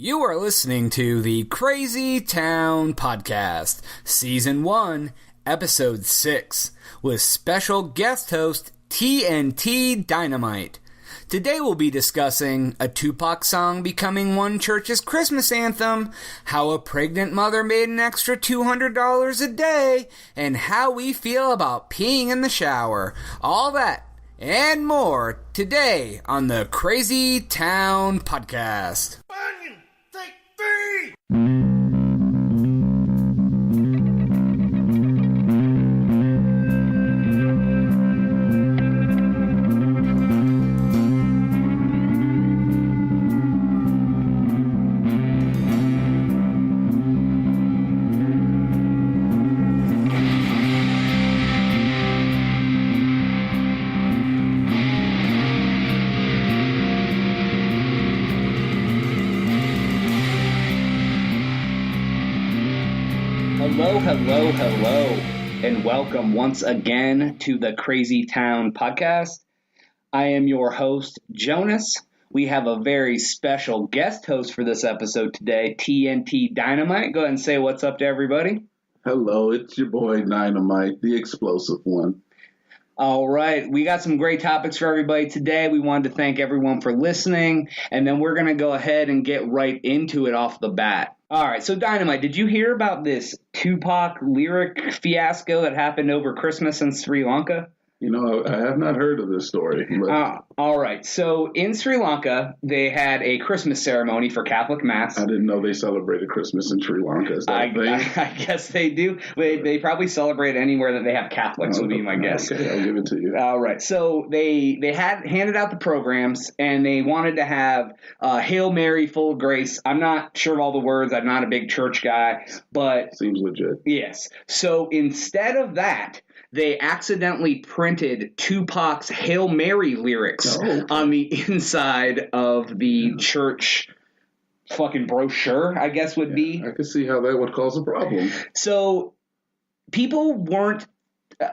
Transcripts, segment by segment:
You are listening to the Crazy Town Podcast, Season 1, Episode 6, with special guest host TNT Dynamite. Today we'll be discussing a Tupac song becoming one church's Christmas anthem, how a pregnant mother made an extra $200 a day, and how we feel about peeing in the shower. All that and more today on the Crazy Town Podcast. Hello, and welcome once again to the Crazy Town Podcast. I am your host, Jonas. We have a very special guest host for this episode today, TNT Dynamite. Go ahead and say what's up to everybody. Hello, it's your boy Dynamite, the explosive one. All right, we got some great topics for everybody today. We wanted to thank everyone for listening, and then we're going to go ahead and get right into it off the bat. All right, so Dynamite, did you hear about this Tupac lyric fiasco that happened over Christmas in Sri Lanka? You know, I have not heard of this story. All right, so in Sri Lanka, they had a Christmas ceremony for Catholic Mass. I didn't know they celebrated Christmas in Sri Lanka. Is that a thing? I guess they do. They probably celebrate anywhere that they have Catholics, would be my guess. Okay, I'll give it to you. All right, so they had handed out the programs, and they wanted to have Hail Mary, full of grace. I'm not sure of all the words. I'm not a big church guy, but... Seems legit. Yes. So instead of that, they accidentally printed Tupac's Hail Mary lyrics on the inside of the church fucking brochure, I guess would be. I could see how that would cause a problem. So people weren't,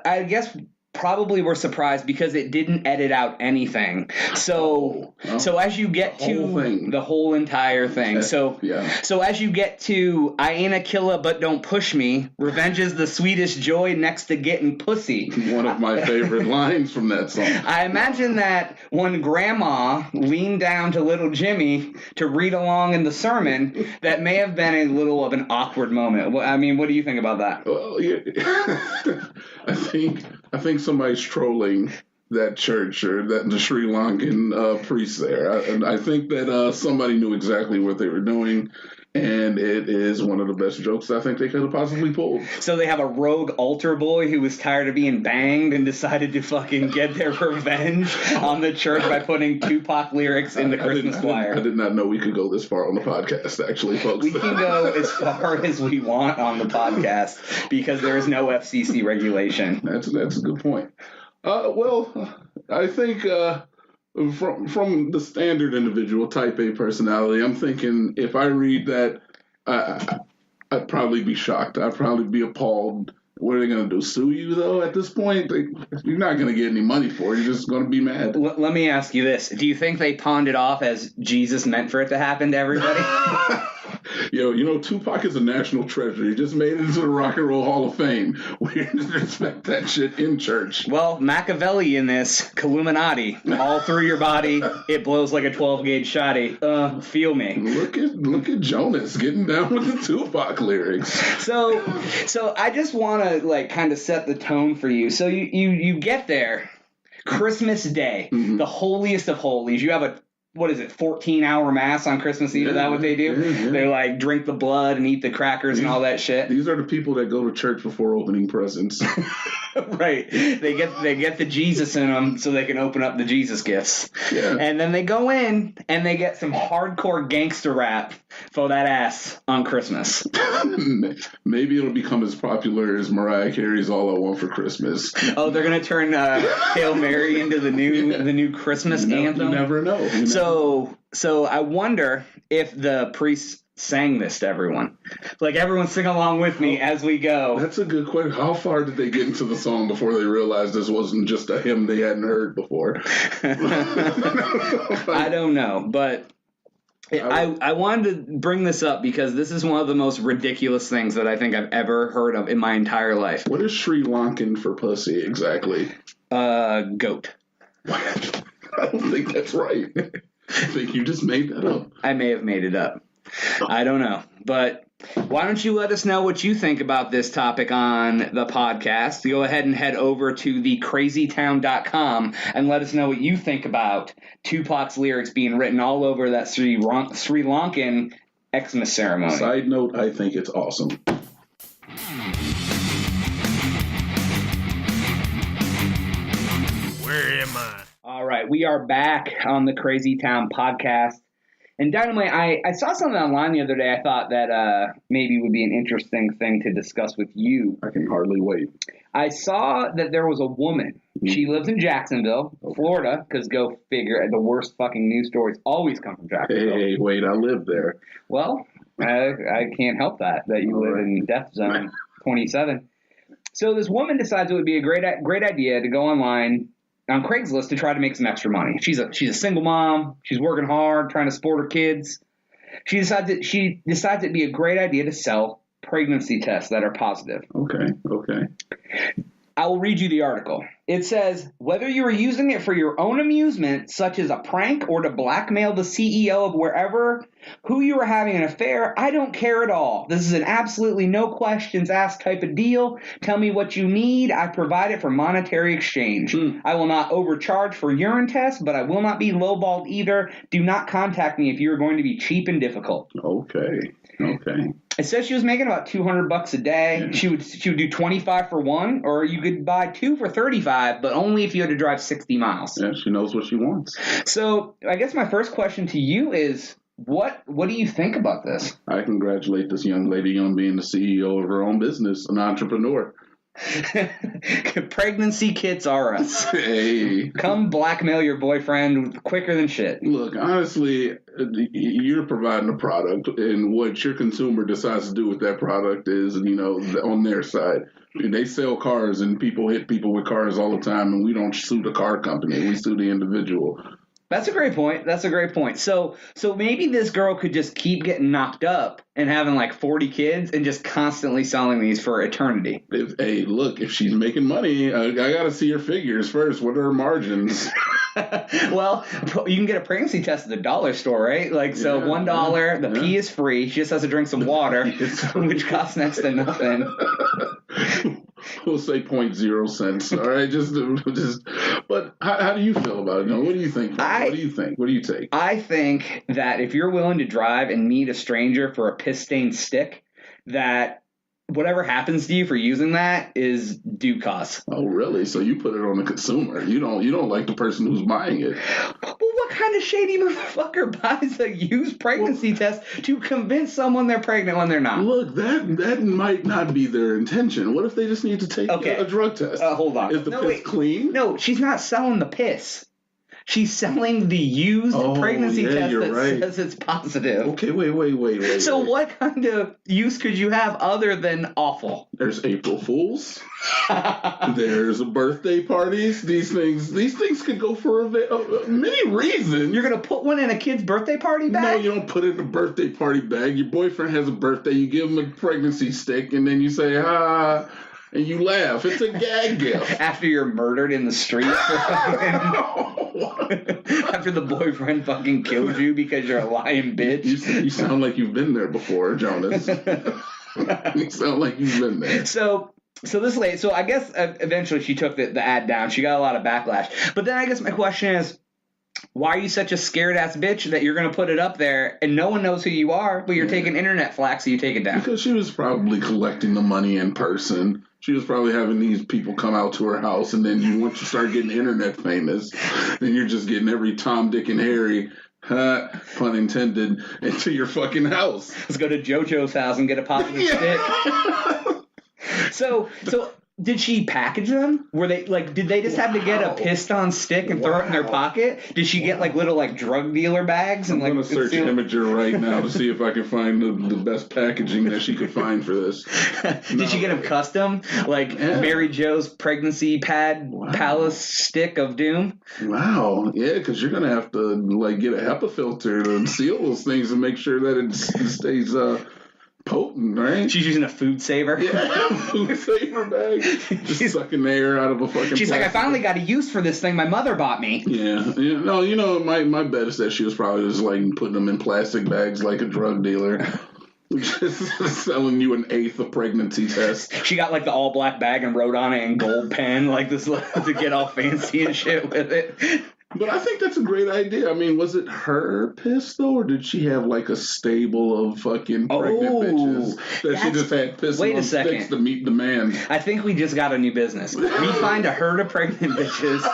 I guess, probably were surprised because it didn't edit out anything. So as you get to the whole entire thing. So as you get to I ain't a killer but don't push me, revenge is the sweetest joy next to getting pussy. One of my favorite lines from that song. I imagine that when Grandma leaned down to little Jimmy to read along in the sermon, that may have been a little of an awkward moment. I mean, what do you think about that? Well, yeah. I think somebody's trolling that church or the Sri Lankan priest there. And I think that somebody knew exactly what they were doing, and it is one of the best jokes I think they could have possibly pulled. So they have a rogue altar boy who was tired of being banged and decided to fucking get their revenge on the church by putting Tupac lyrics in the Christmas choir. I did not know we could go this far on the podcast, actually, folks. We can go as far as we want on the podcast because there is no FCC regulation. That's a good point. Well, I think from the standard individual type A personality, I'm thinking if I read that, I'd probably be shocked. I'd probably be appalled. What are they going to do? Sue you, though, at this point? You're not going to get any money for it. You're just going to be mad. Let me ask you this. Do you think they pawned it off as Jesus meant for it to happen to everybody? You know, Tupac is a national treasure. He just made it into the Rock and Roll Hall of Fame. We respect that shit in church. Well, Machiavelli in this, Illuminati, all through your body, it blows like a 12-gauge shotty. Feel me. Look at Jonas getting down with the Tupac lyrics. So I just want to kind of set the tone for you. So you get there, Christmas Day, the holiest of holies. You have a 14-hour mass on Christmas Eve? Is that what they do? Yeah. They drink the blood and eat the crackers and all that shit. These are the people that go to church before opening presents. Right. They get the Jesus in them so they can open up the Jesus gifts. Yeah. And then they go in and they get some hardcore gangster rap for that ass on Christmas. Maybe it'll become as popular as Mariah Carey's All I Want for Christmas. Oh, they're gonna turn Hail Mary into the new Christmas anthem? You never know. So I wonder if the priests sang this to everyone. Everyone sing along with me as we go. That's a good question. How far did they get into the song before they realized this wasn't just a hymn they hadn't heard before? I don't know, but I wanted to bring this up because this is one of the most ridiculous things that I think I've ever heard of in my entire life. What is Sri Lankan for pussy exactly? Goat. What? I don't think that's right. I think you just made that up. I may have made it up. I don't know. But why don't you let us know what you think about this topic on the podcast? Go ahead and head over to thecrazytown.com and let us know what you think about Tupac's lyrics being written all over that Sri Lankan Xmas ceremony. Side note, I think it's awesome. Where am I? All right, we are back on the Crazy Town podcast. And Dynamite, I saw something online the other day I thought that maybe would be an interesting thing to discuss with you. I can hardly wait. I saw that there was a woman. She lives in Jacksonville, Florida, because go figure, the worst fucking news stories always come from Jacksonville. Hey, wait, I live there. Well, I can't help that you live in Death Zone 27. So this woman decides it would be a great idea to go online on Craigslist to try to make some extra money. She's a single mom. She's working hard, trying to support her kids. She decides it'd be a great idea to sell pregnancy tests that are positive. Okay. I will read you the article. It says, whether you are using it for your own amusement, such as a prank, or to blackmail the CEO of wherever who you are having an affair, I don't care at all. This is an absolutely no questions asked type of deal. Tell me what you need. I provide it for monetary exchange. I will not overcharge for urine tests, but I will not be lowballed either. Do not contact me if you are going to be cheap and difficult. Okay. It says she was making about $200 a day. Yeah. She would do 25 for one, or you could buy two for 35, but only if you had to drive 60 miles. Yeah, she knows what she wants. So I guess my first question to you is, what do you think about this? I congratulate this young lady on being the CEO of her own business, an entrepreneur. Pregnancy kits are us. Hey. Come blackmail your boyfriend quicker than shit. Look, honestly, you're providing a product, and what your consumer decides to do with that product is, on their side. They sell cars, and people hit people with cars all the time, and we don't sue the car company. We sue the individual. That's a great point. So maybe this girl could just keep getting knocked up and having like 40 kids and just constantly selling these for eternity. If she's making money, I got to see her figures first. What are her margins? Well, you can get a pregnancy test at the dollar store, right? $1, the pee is free. She just has to drink some water, which costs next to nothing. We'll say 0.0 cents. All right, just. But how do you feel about it? No, what do you think? What do you think? What do you take? I think that if you're willing to drive and meet a stranger for a piss-stained stick, that whatever happens to you for using that is due cost. Oh, really? So you put it on the consumer. You don't like the person who's buying it. Well, what kind of shady motherfucker buys a used pregnancy test to convince someone they're pregnant when they're not? Look, that might not be their intention. What if they just need to take a drug test? Hold on. Is the piss clean? No, she's not selling the piss. She's selling the used pregnancy test that says it's positive. Okay, wait. So what kind of use could you have other than awful? There's April Fools. There's birthday parties. These things could go for many reasons. You're going to put one in a kid's birthday party bag? No, you don't put it in a birthday party bag. Your boyfriend has a birthday. You give him a pregnancy stick, and then you say, and you laugh. It's a gag gift. After you're murdered in the street. After the boyfriend fucking killed you because you're a lying bitch. You sound like you've been there before, Jonas. You sound like you've been there. So this lady, so I guess eventually she took the ad down. She got a lot of backlash. But then I guess my question is, why are you such a scared-ass bitch that you're going to put it up there and no one knows who you are, but you're taking internet flack, so you take it down? Because she was probably collecting the money in person. She was probably having these people come out to her house, and then once you start getting internet famous, then you're just getting every Tom, Dick, and Harry, pun intended, into your fucking house. Let's go to JoJo's house and get a positive stick. So did she package them? Were they like? Did they just have to get a piston stick and throw it in their pocket? Did she get like little like drug dealer bags and I'm like? gonna search Imager right now to see if I can find the best packaging that she could find for this. Did she get them custom, like Mary Jo's pregnancy pad palace stick of doom? Wow, yeah, because you're gonna have to like get a HEPA filter to seal those things and make sure that it stays potent, right? She's using a food saver. Yeah, food saver bag. Just sucking the air out of a fucking. She's like, I finally got a use for this thing my mother bought me. Yeah, no, my bet is that she was probably just like putting them in plastic bags like a drug dealer. Just selling you an eighth of pregnancy test. She got like the all black bag and wrote on it in gold pen, like this to get all fancy and shit with it. But I think that's a great idea. I mean, was it her piss though, or did she have like a stable of fucking pregnant bitches that she just had pissing on sticks to meet the man? I think we just got a new business. We find a herd of pregnant bitches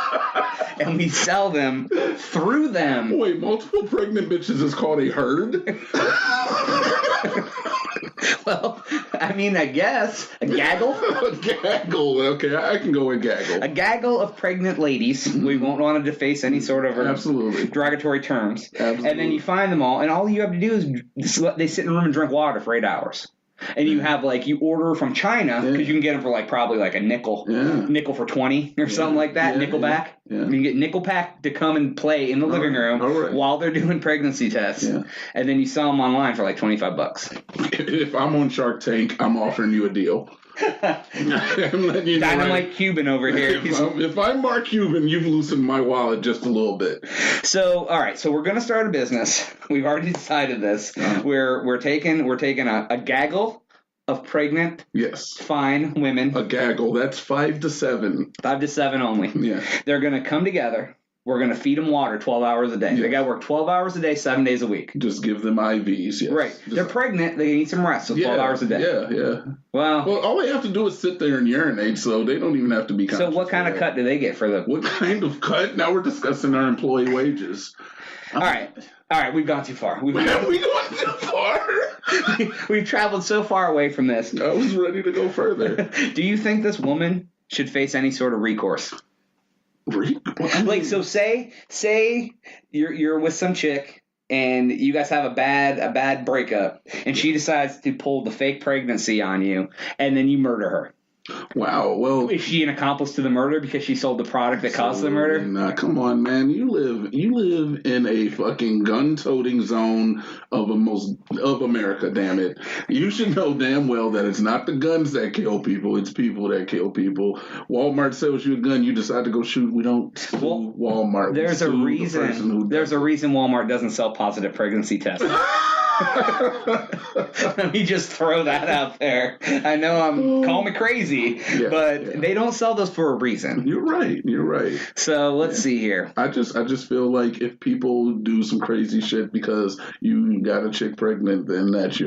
and we sell them through them. Wait, multiple pregnant bitches is called a herd? Well, I mean, I guess. A gaggle? A gaggle. Okay, I can go with gaggle. A gaggle of pregnant ladies. We won't want to deface any sort of derogatory terms. Absolutely. And then you find them all, and all you have to do is they sit in a room and drink water for 8 hours. And you have like you order from China because you can get them for like probably like a nickel for 20 or something like that. Nickelback. Yeah. You can get Nickelback to come and play in the living room while they're doing pregnancy tests, and then you sell them online for like $25. If I'm on Shark Tank, I'm offering you a deal. I'm letting you know Dynamite Cuban over here. If I'm Mark Cuban, you've loosened my wallet just a little bit. So, all right. So we're gonna start a business. We've already decided this. We're taking a gaggle of pregnant, fine women. A gaggle. That's 5 to 7. 5 to 7 only. Yeah. They're gonna come together. We're going to feed them water 12 hours a day. Yeah. They got to work 12 hours a day, 7 days a week. Just give them IVs, yes. Right. They're pregnant. They need some rest, so 12 hours a day. Yeah. Well, all they have to do is sit there and urinate, so they don't even have to be conscious. So what kind of cut do they get for the... What kind of cut? Now we're discussing our employee wages. All right, we've gone too far. Have we gone too far? We've traveled so far away from this. I was ready to go further. Do you think this woman should face any sort of recourse? Like, so say you're with some chick and you guys have a bad breakup and she decides to pull the fake pregnancy on you and then you murder her. Wow. Well, is she an accomplice to the murder because she sold the product that caused the murder? Nah, come on, man. You live in a fucking gun-toting zone of America. Damn it. You should know damn well that it's not the guns that kill people; it's people that kill people. Walmart sells you a gun, you decide to go shoot. We don't sue Walmart. There's a reason. There's a reason Walmart doesn't sell positive pregnancy tests. Let me just throw that out there. I know call me crazy, but they don't sell those for a reason. You're right. So let's see here. I just feel like if people do some crazy shit because you got a chick pregnant, then that's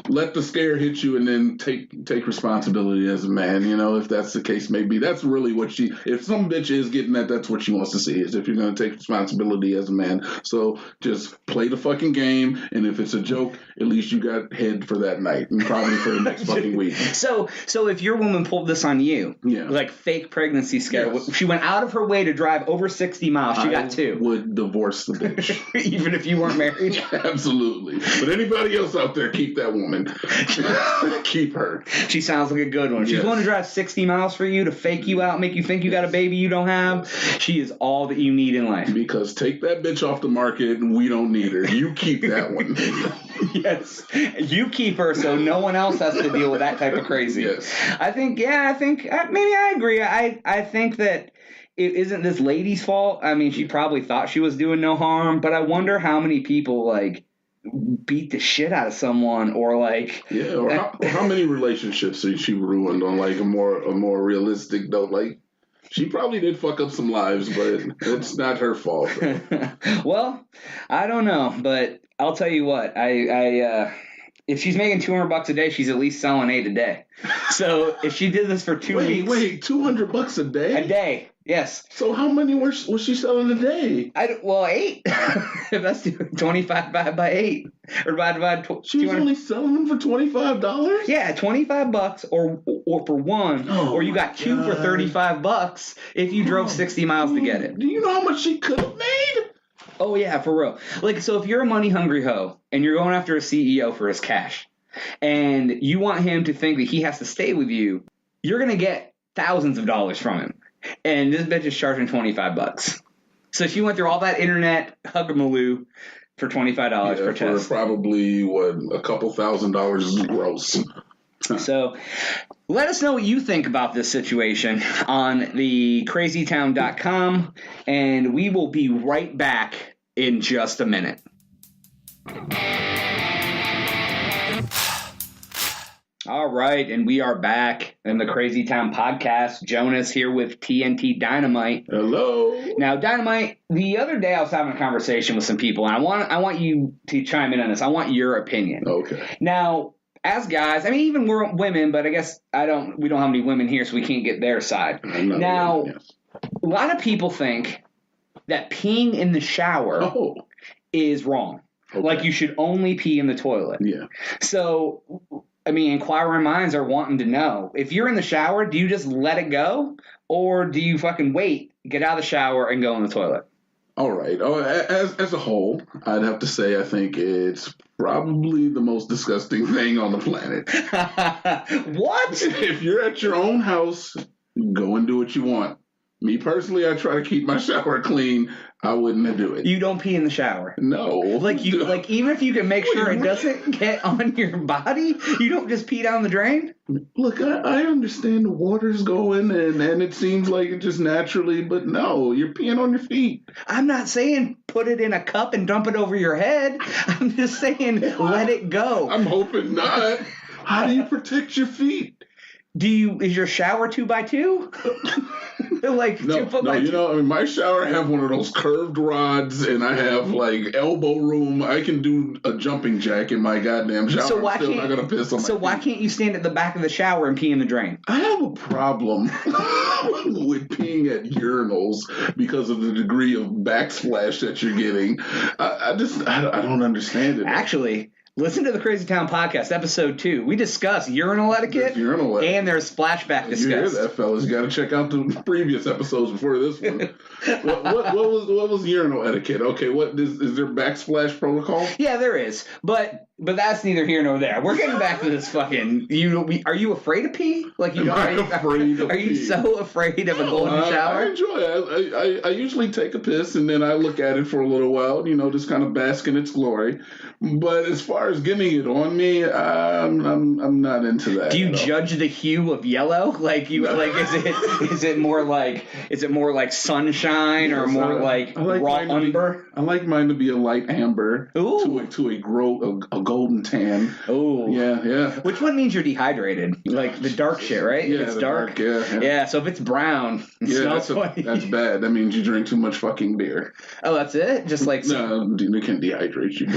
let the scare hit you and then take responsibility as a man. If that's the case, maybe that's really what if some bitch is getting that's what she wants to see, is if you're going to take responsibility as a man. So just play the fucking game, and if it's a joke, at least you got head for that night and probably for the next fucking week. So if your woman pulled this on you, like fake pregnancy scare, she went out of her way to drive over 60 miles. She got 2. Would divorce the bitch. Even if you weren't married? Absolutely. But anybody else out there, keep that woman. Keep her. She sounds like a good one. She's going to drive 60 miles for you to fake you out, make you think you got a baby you don't have. She is all that you need in life. Because take that bitch off the market and we don't need her. You keep that one. Yes. You keep her so no one else has to deal with that type of crazy. Yes. I think maybe I agree. I think that it isn't this lady's fault. I mean, she probably thought she was doing no harm, but I wonder how many people beat the shit out of someone or how many relationships she ruined on a more realistic note. She probably did fuck up some lives, but it's not her fault. Well, I don't know, but I'll tell you what, I if she's making $200 a day, she's at least selling 8 a day. So if she did this for 2 weeks, wait, $200 a day? A day. Yes. So how many was she selling a day? 8. If that's $25 by 8, or divide by She was only selling them for $25. Yeah, $25 or for one, or you got 2 for $35 if you drove 60 miles to get it. Do you know how much she could have made? Oh yeah, for real. Like, so if you're a money hungry hoe and you're going after a CEO for his cash, and you want him to think that he has to stay with you, you're gonna get thousands of dollars from him. And this bitch is charging $25. So she went through all that internet huggamaloo for $25 per test. For probably, a couple $1,000 gross. So let us know what you think about this situation on the crazytown.com, and we will be right back in just a minute. All right, and we are back in the Crazy Town podcast. Jonas here with TNT Dynamite. Hello. Now, Dynamite, the other day I was having a conversation with some people, and I want you to chime in on this. I want your opinion. Okay. Now, as guys, I mean, even we're women, but I guess we don't have any women here, so we can't get their side. Now, a lot of people think that peeing in the shower is wrong. Okay. Like, you should only pee in the toilet. Yeah. So, I mean, inquiring minds are wanting to know, if you're in the shower, do you just let it go? Or do you fucking wait, get out of the shower, and go in the toilet? All right. As a whole, I'd have to say I think it's probably the most disgusting thing on the planet. What? If you're at your own house, go and do what you want. Me personally, I try to keep my shower clean. I wouldn't do it. You don't pee in the shower? No. Like even if you can make sure it doesn't get on your body, you don't just pee down the drain? Look, I understand the water's going and it seems like it just naturally, but no, you're peeing on your feet. I'm not saying put it in a cup and dump it over your head. I'm just saying let it go. I'm hoping not. How do you protect your feet? Is your shower 2x2? Like no, 2 foot by 2? You know, I mean, my shower, I have one of those curved rods, and I have like elbow room. I can do a jumping jack in my goddamn shower. So why I'm still not gonna piss on my feet. Why can't you stand at the back of the shower and pee in the drain? I have a problem with peeing at urinals because of the degree of backsplash that you're getting. I don't understand it. Actually, listen to the Crazy Town podcast, episode 2. We discuss urinal etiquette, and there's splashback discussed. You hear that, fellas? You got to check out the previous episodes before this one. what was urinal etiquette? Okay, what is there backsplash protocol? Yeah, there is, but that's neither here nor there. We're getting back to this fucking. Are you afraid to pee? Like you don't? Are you so afraid of a golden shower? I enjoy it. I usually take a piss and then I look at it for a little while. You know, just kind of bask in its glory. But as far as getting it on me, I'm not into that. Do you judge the hue of yellow? Like is it more like sunshine or more like raw umber? I like mine to be a light amber. Ooh. To a golden tan. Oh. Yeah. Which one means you're dehydrated? Like the dark shit, right? Yeah, if it's dark. Yeah, so if it's brown, that's bad. That means you drink too much fucking beer. Oh, that's it? Just like no, they can't dehydrate you.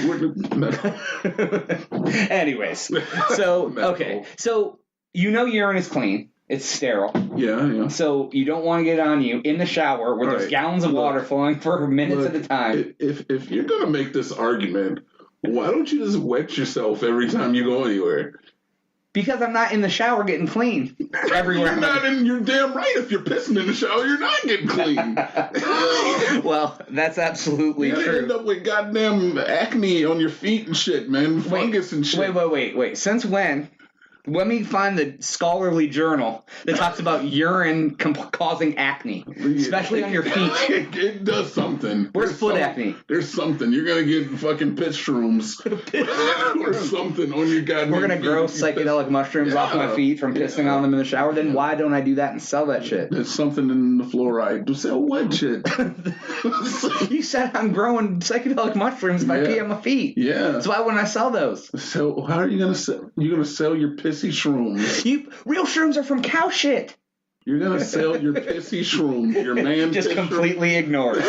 Anyways, so okay. So urine is clean. It's sterile. Yeah. So you don't want to get on you in the shower where there's gallons of water flowing for minutes at a time. If you're going to make this argument, why don't you just wet yourself every time you go anywhere? Because I'm not in the shower getting clean everywhere. You're damn right. If you're pissing in the shower, you're not getting clean. Well, that's absolutely true. You end up with goddamn acne on your feet and shit, man. Fungus and shit. Wait. Since when? Let me find the scholarly journal that talks about urine causing acne, especially on your feet. It does something. Where's foot acne? There's something. You're going to get fucking piss shrooms or something on your goddamn We're going to grow psychedelic mushrooms off my feet from pissing on them in the shower. Then why don't I do that and sell that shit? There's something in the fluoride. To sell what shit? You said I'm growing psychedelic mushrooms by peeing on my feet. Yeah. So why wouldn't I sell those? So how are you going to sell? You're going to sell your pissy shrooms. Real shrooms are from cow shit. You're going to sell your pissy shrooms. Your man just completely ignored.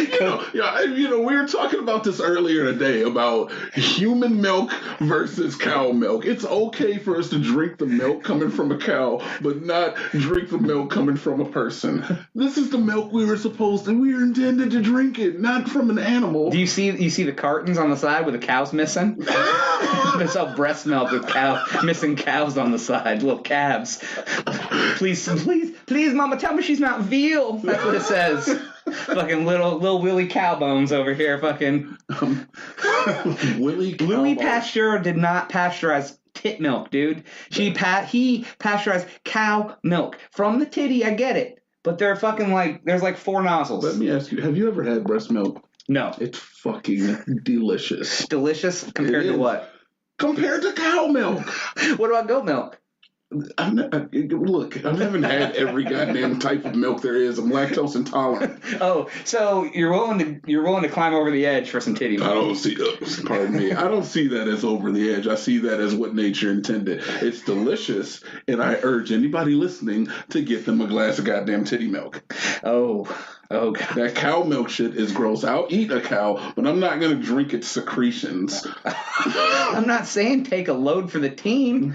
We were talking about this earlier today about human milk versus cow milk. It's okay for us to drink the milk coming from a cow, but not drink the milk coming from a person. This is the milk we were intended to drink it, not from an animal. Do you see the cartons on the side with the cows missing? They sell breast milk with missing cows on the side, little calves. Please, Mama, tell me she's not veal. That's what it says. Fucking little Willie cow bones over here. Fucking Willie cow Louis bones. Pasteur did not pasteurize tit milk, dude. He pasteurized cow milk from the titty. I get it, but they're fucking there's 4 nozzles. Let me ask you: have you ever had breast milk? No. It's fucking delicious. Delicious compared to what? Compared to cow milk. What about goat milk? Look, I haven't had every goddamn type of milk there is. I'm lactose intolerant. Oh, so you're willing to climb over the edge for some titty milk? I don't see pardon me. I don't see that as over the edge. I see that as what nature intended. It's delicious, and I urge anybody listening to get them a glass of goddamn titty milk. Oh, God. That cow milk shit is gross. I'll eat a cow, but I'm not going to drink its secretions. I'm not saying take a load for the team.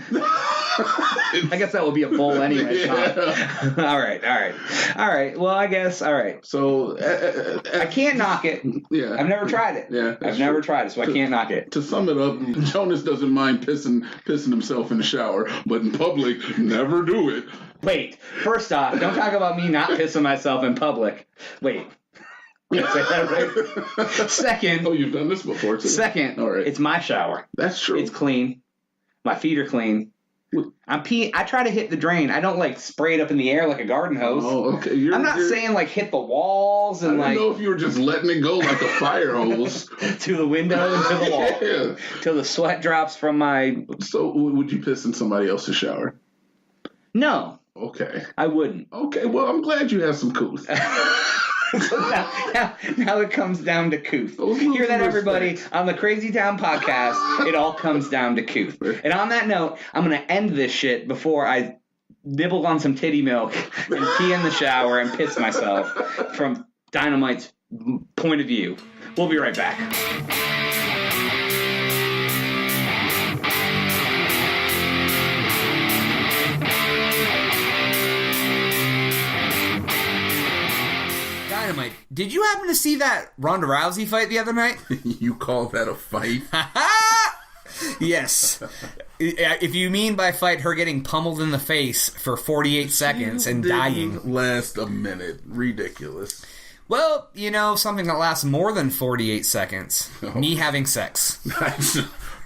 I guess that would be a bowl anyway, Sean. Yeah. All right. Well, I guess, all right. So, I can't knock it. Yeah. I've never tried it. Yeah. I've never tried it, so I can't knock it. To sum it up, Jonas doesn't mind pissing himself in the shower, but in public, never do it. Wait, first off, don't talk about me not pissing myself in public. Wait. Did I say that right? Second. Oh, you've done this before, too. Second, all right. It's my shower. That's true. It's clean. My feet are clean. I try to hit the drain. I don't spray it up in the air like a garden hose. Oh, okay. I'm not saying hit the walls and I don't know if you were just letting it go like a fire hose. To the window and to the wall. Yeah. Till the sweat drops from my... So would you piss in somebody else's shower? No. Okay. I wouldn't. Okay, well, I'm glad you have some couth. So now it comes down to couth. Hear that, everybody? On the Crazy Town podcast, it all comes down to couth. And on that note, I'm going to end this shit before I nibble on some titty milk and pee in the shower and piss myself from Dynamite's point of view. We'll be right back. Dynamite, did you happen to see that Ronda Rousey fight the other night? You call that a fight? Yes. If you mean by fight her getting pummeled in the face for 48 seconds and dying. Last a minute. Ridiculous. Well, something that lasts more than 48 seconds. Oh. Me having sex.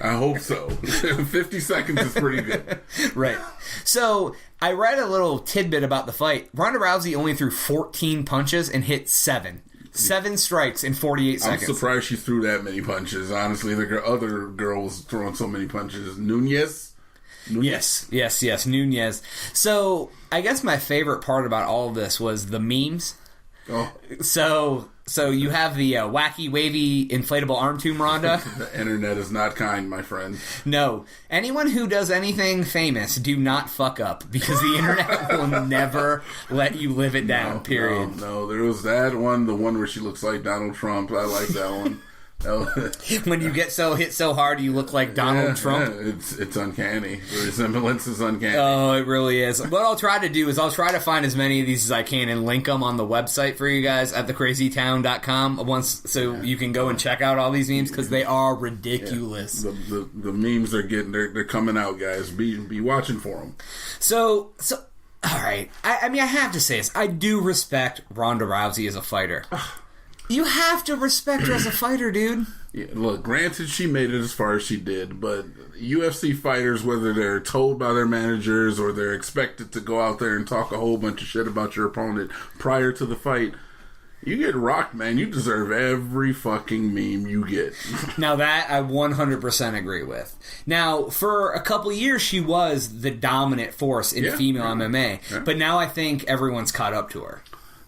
I hope so. 50 seconds is pretty good. Right. So, I read a little tidbit about the fight. Ronda Rousey only threw 14 punches and hit 7. 7 strikes in 48 seconds. I'm surprised she threw that many punches. Honestly, the other girl was throwing so many punches. Nunez? Yes, Nunez. So, I guess my favorite part about all of this was the memes. Oh. So you have the wacky, wavy, inflatable arm tomb Ronda. The internet is not kind, my friend. No. Anyone who does anything famous, do not fuck up, because the internet will never let you live it down, period. No, there was that one, the one where she looks like Donald Trump. I like that one. When you get hit so hard, you look like Donald Trump. Yeah, it's uncanny. The resemblance is uncanny. Oh, it really is. What I'll try to do is I'll try to find as many of these as I can and link them on the website for you guys at thecrazytown.com so you can go and check out all these memes because they are ridiculous. Yeah. The memes are they're coming out, guys. Be watching for them. So all right. I mean, I have to say this. I do respect Ronda Rousey as a fighter. You have to respect her as a fighter, dude. Yeah, look, granted, she made it as far as she did, but UFC fighters, whether they're told by their managers or they're expected to go out there and talk a whole bunch of shit about your opponent prior to the fight, you get rocked, man. You deserve every fucking meme you get. Now that I 100% agree with. Now, for a couple years, she was the dominant force in female MMA, but now I think everyone's caught up to her.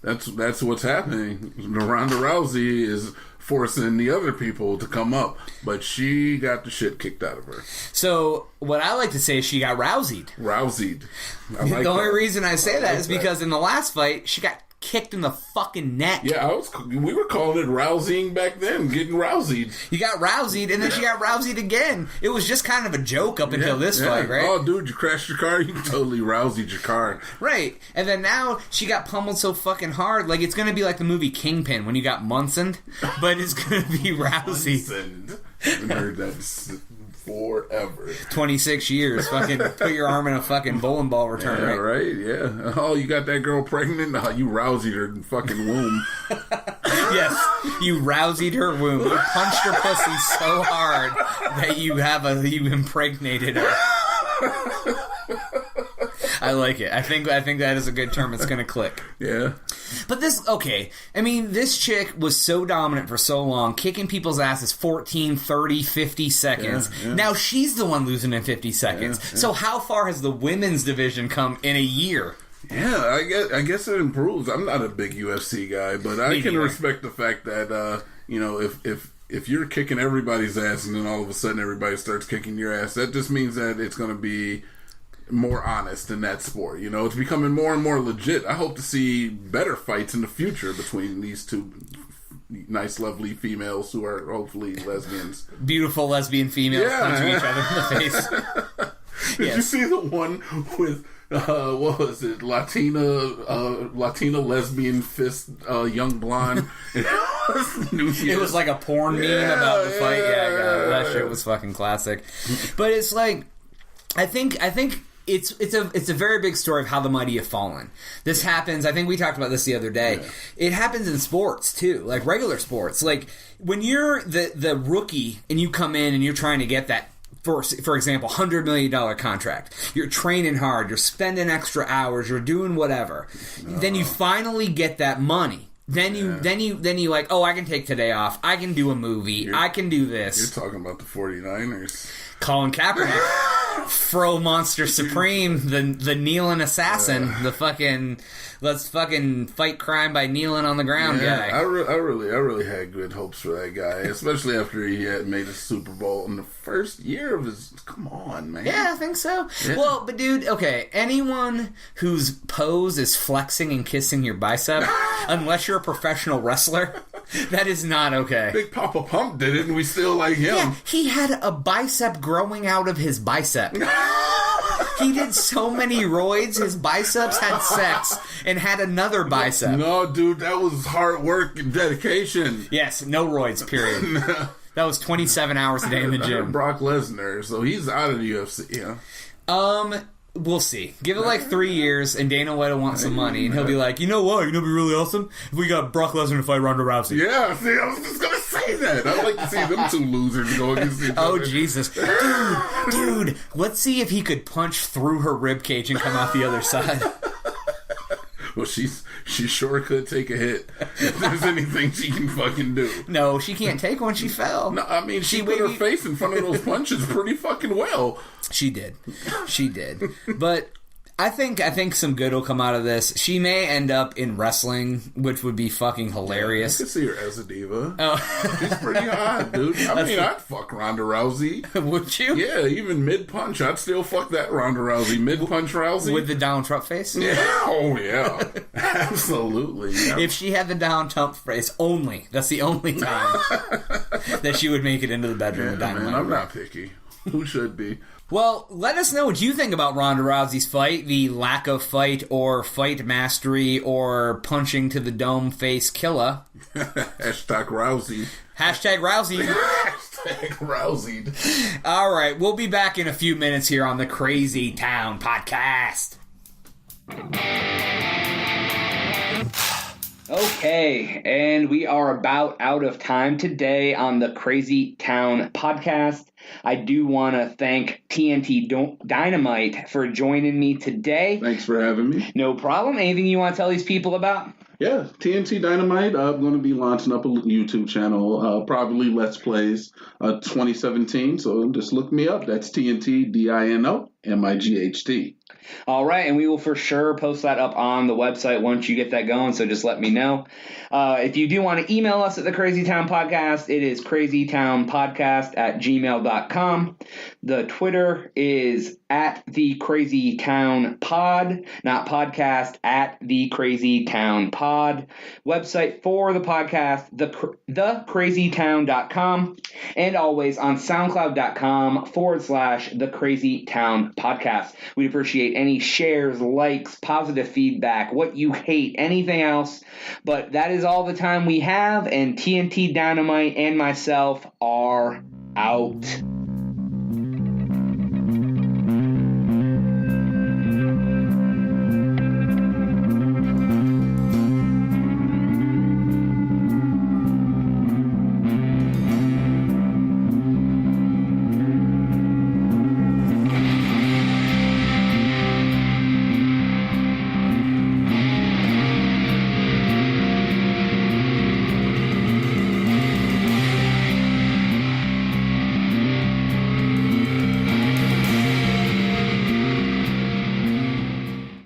That's what's happening. Ronda Rousey is forcing the other people to come up, but she got the shit kicked out of her. So what I like to say is she got Rouseyed. Rouseyed. The only reason I say that is because in the last fight she got kicked in the fucking neck. Yeah, we were calling it rousing back then, getting rouseyed. You got rouseyed, and then she got rouseyed again. It was just kind of a joke up until this fight, right? Oh, dude, you crashed your car? You totally rouseyed your car. Right. And then now she got pummeled so fucking hard. Like, it's going to be like the movie Kingpin when you got Munson, but it's going to be Rousey. Munson. I haven't heard that forever. 26 years. Fucking put your arm in a fucking bowling ball return, yeah, right? Yeah. Oh, you got that girl pregnant? Oh, you rouseyed her fucking womb. Yes. You rouseyed her womb. You punched her pussy so hard that you impregnated her. I like it. I think that is a good term. It's going to click. Yeah. But this chick was so dominant for so long, kicking people's asses 14, 30, 50 seconds. Yeah. Now she's the one losing in 50 seconds. Yeah. So how far has the women's division come in a year? Yeah, I guess it improves. I'm not a big UFC guy, but I can respect the fact that, if you're kicking everybody's ass and then all of a sudden everybody starts kicking your ass, that just means that it's going to be more honest in that sport. It's becoming more and more legit. I hope to see better fights in the future between these two nice, lovely females who are hopefully lesbians. Beautiful lesbian females punching each other in the face. Did you see the one with what was it? Latina lesbian fist, young blonde. It was like a porn meme about the fight. Yeah, that shit was fucking classic. But it's like, I think it's a very big story of how the mighty have fallen. This happens, I think we talked about this the other day. Yeah. It happens in sports too, like regular sports. Like when you're the rookie and you come in and you're trying to get that, for example, $100 million contract. You're training hard, you're spending extra hours, you're doing whatever. Then you finally get that money. Then you like, oh, I can take today off. I can do a movie. I can do this. You're talking about the 49ers. Colin Kaepernick. Fro Monster Supreme, the kneeling assassin, the fucking let's fucking fight crime by kneeling on the ground guy. I really had good hopes for that guy, especially after he had made a Super Bowl in the first year of his. Come on, man. Yeah, I think so. Yeah. Well, but dude, okay, anyone whose pose is flexing and kissing your bicep, unless you're a professional wrestler, that is not okay. Big Papa Pump did it, and we still like him. Yeah, he had a bicep growing out of his bicep. He did so many roids, his biceps had sex and had another bicep. No, dude, that was hard work and dedication. Yes, no roids, period. That was 27 hours a day in the gym. Brock Lesnar, so he's out of the UFC, yeah. We'll see. Give it like 3 years, and Dana White will want some money, and he'll be like, you know what? It'd be really awesome if we got Brock Lesnar to fight Ronda Rousey. Yeah, see, I was just gonna say that. I'd like to see them two losers go against each other. Oh, Jesus. Dude, let's see if he could punch through her ribcage and come out the other side. Well, she sure could take a hit if there's anything she can fucking do. No, she can't take one. She fell. No, I mean, she put her face in front of those punches pretty fucking well. She did. But I think some good will come out of this. She may end up in wrestling, which would be fucking hilarious. I could see her as a diva. Oh. She's pretty hot, dude. I'd fuck Ronda Rousey. Would you? Yeah, even mid-punch. I'd still fuck that Ronda Rousey. Mid-punch Rousey. With the Donald Trump face? Yeah. Oh, yeah. Absolutely. Yeah. If she had the Donald Trump face only, that's the only time that she would make it into the bedroom with Dynamite. Man, I'm not picky. Who should be? Well, let us know what you think about Ronda Rousey's fight, the lack of fight or fight mastery or punching to the dome face killer. Hashtag Rousey. Hashtag Rousey. Hashtag Rouseyed. All right, we'll be back in a few minutes here on the Crazy Town Podcast. Okay, and we are about out of time today on the Crazy Town Podcast. I do want to thank TNT Dynamite for joining me today. Thanks for having me. No problem. Anything you want to tell these people about? Yeah, TNT Dynamite. I'm going to be launching up a YouTube channel, probably Let's Plays 2017. So just look me up. That's TNT DINO. MIGHT. All right, and we will for sure post that up on the website once you get that going, so just let me know. If you do want to email us at the Crazy Town Podcast, it is crazytownpodcast@gmail.com. The Twitter is at the Crazy Town Pod, not podcast, at the Crazy Town Pod. Website for the podcast, thecrazytown.com, and always on soundcloud.com/the Crazy Town Podcast. We'd appreciate any shares, likes, positive feedback, what you hate, anything else. But that is all the time we have, and TNT Dynamite and myself are out.